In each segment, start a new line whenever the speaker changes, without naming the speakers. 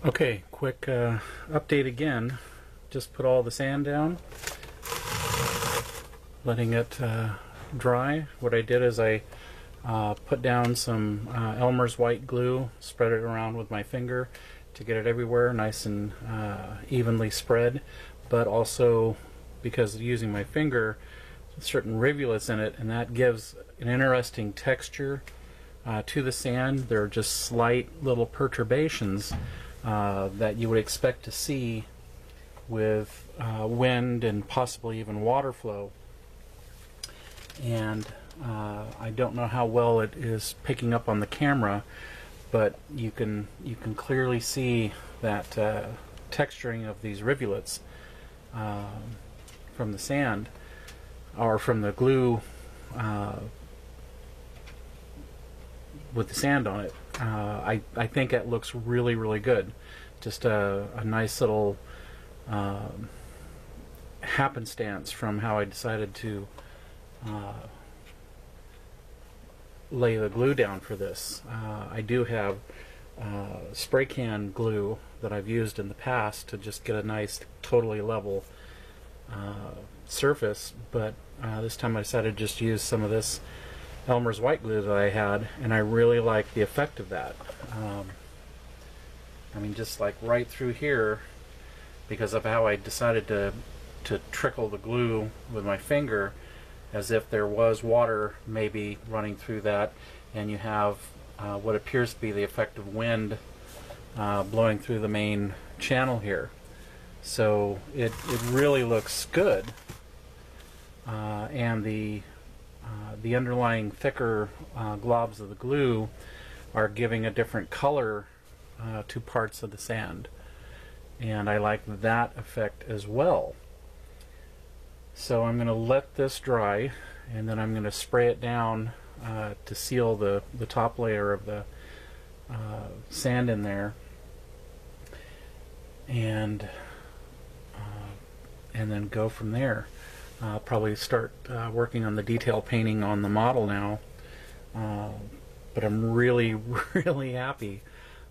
Okay, quick update again. Just put all the sand down, letting it dry. What I did is I put down some Elmer's white glue, spread it around with my finger to get it everywhere, nice and evenly spread, but also because using my finger, certain rivulets in it, and that gives an interesting texture to the sand. There are just slight little perturbations that you would expect to see with wind and possibly even water flow. And I don't know how well it is picking up on the camera, but you can clearly see that texturing of these rivulets from the sand or from the glue with the sand on it. I think it looks really good. Just a nice little happenstance from how I decided to lay the glue down for this. I do have spray can glue that I've used in the past to just get a nice totally level surface, but this time I decided to just use some of this Elmer's white glue that I had, and I really like the effect of that. I mean, just like right through here, because of how I decided to trickle the glue with my finger, as if there was water maybe running through that, and you have what appears to be the effect of wind blowing through the main channel here. So it really looks good, and the underlying thicker globs of the glue are giving a different color to parts of the sand, and I like that effect as well. So I'm going to let this dry, and then I'm going to spray it down to seal the top layer of the sand in there, and then go from there. I'll probably start working on the detail painting on the model now, but I'm really happy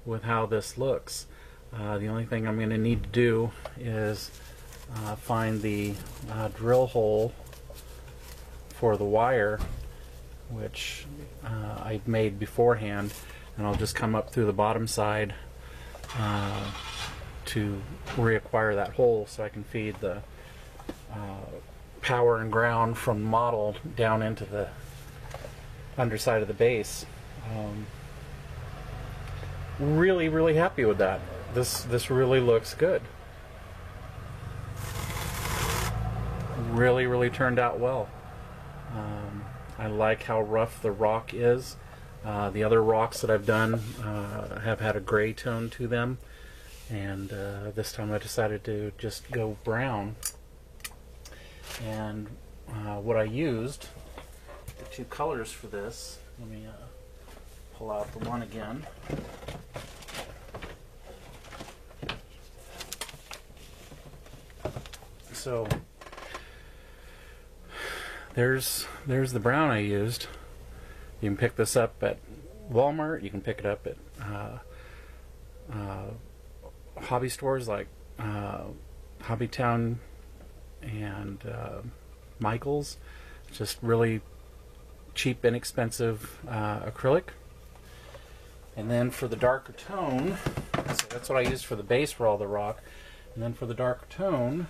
with how this looks. The only thing I'm going to need to do is find the drill hole for the wire, which I made beforehand, and I'll just come up through the bottom side to reacquire that hole so I can feed the power and ground from the model down into the underside of the base. Really happy with that. This really looks good. Really turned out well. I like how rough the rock is. The other rocks that I've done have had a gray tone to them, and this time I decided to just go brown. And what I used, the two colors for this, let me pull out the one again. So there's the brown I used. You can pick this up at Walmart. You can pick it up at hobby stores like Hobbytown and Michael's. Just really cheap, inexpensive acrylic. And then for the darker tone, so that's what I used for the base for all the rock. And then for the darker tone,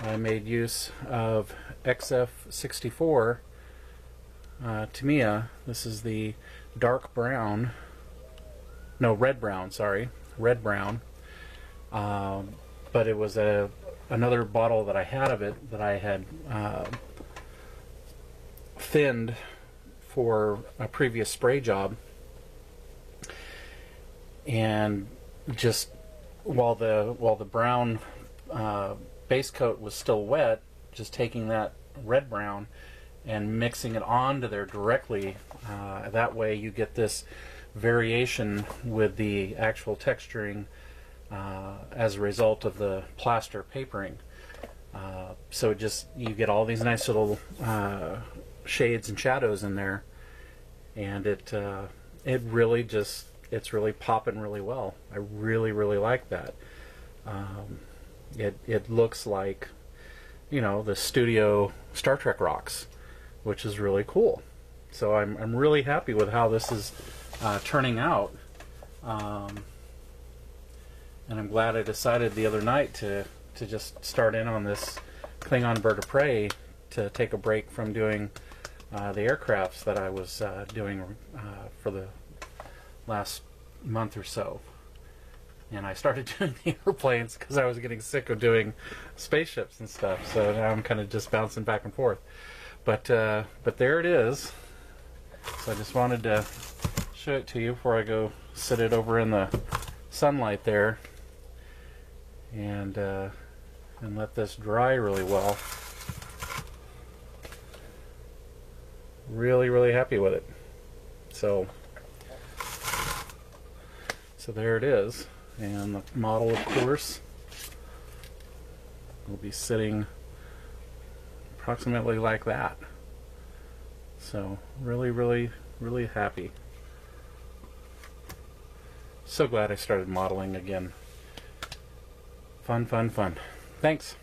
I made use of XF64 Tamiya. This is the dark brown, no, red brown, sorry, red brown. But it was another bottle that I had of it that I had thinned for a previous spray job, and just while the brown base coat was still wet, just taking that red brown and mixing it onto there directly. That way you get this variation with the actual texturing as a result of the plaster papering. So you get all these nice little shades and shadows in there, and it really just it's really popping really well. I really, really like that. It looks like, you know, the studio Star Trek rocks, which is really cool. So I'm really happy with how this is turning out. And I'm glad I decided the other night to just start in on this Klingon Bird of Prey, to take a break from doing the aircrafts that I was doing for the last month or so. And I started doing the airplanes because I was getting sick of doing spaceships and stuff. So now I'm kind of just bouncing back and forth. But there it is. So I just wanted to show it to you before I go sit it over in the sunlight there, and let this dry really well. Really, really happy with it. So there it is. And the model, of course, will be sitting approximately like that. So really, really, really happy. So glad I started modeling again. Fun, fun, fun. Thanks.